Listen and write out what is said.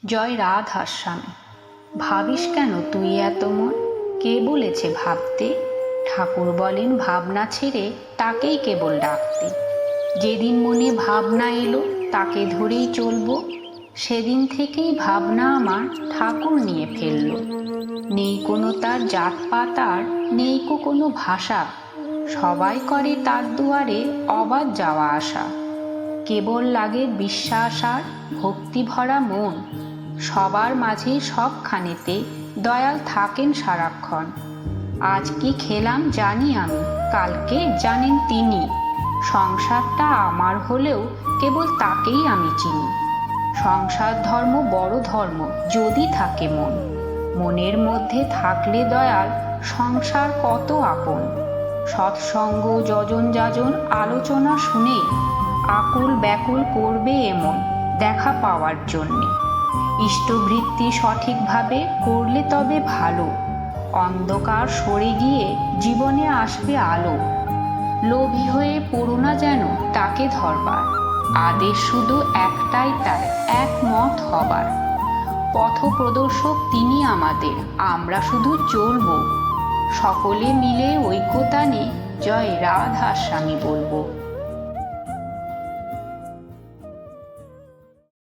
জয় রাধা স্বামী। ভাবিস কেন তুই এত মন? কে বলেছে ভাবতে? ঠাকুর বলেন ভাবনা ছেড়ে তাকেই কেবল ডাকতে। যেদিন মনে ভাবনা এলো তাকে ধরেই চলবো, সেদিন থেকেই ভাবনা আমার ঠাকুর নিয়ে ফেলল। নেই কোনো তার জাতপাত আর নেই কোনো ভাষা, সবাই করে তার দুয়ারে অবাধ যাওয়া আসা। কেবল লাগে বিশ্বাস আর ভক্তি ভরা মন, সবার মাঝে সবখানেতে দয়াল থাকেন সারাক্ষণ। আজ কি খেলাম জানি আমি, কালকে জানেন তিনি। সংসারটা আমার হলেও কেবল তাকেই আমি চিনি। সংসার ধর্ম বড় ধর্ম যদি থাকে মন, মনের মধ্যে থাকলে দয়াল সংসার কত আপন। সৎসঙ্গ যজন যাজন আলোচনা শুনে আকুল ব্যাকুল করবে এমন দেখা পাওয়ার জন্যে। ইষ্টভৃত্তি সঠিকভাবে করলে তবে ভালো, অন্ধকার সরে গিয়ে জীবনে আসবে আলো। লোভী হয়ে পড়ো না যেন তাকে ধরবার, আদেশ শুধু একটাই তার একমত হবার। পথপ্রদর্শক তিনি আমাদের, আমরা শুধু চলবো। সকলে মিলে ঐক্যতানে জয় রাধা স্বামী বলবো।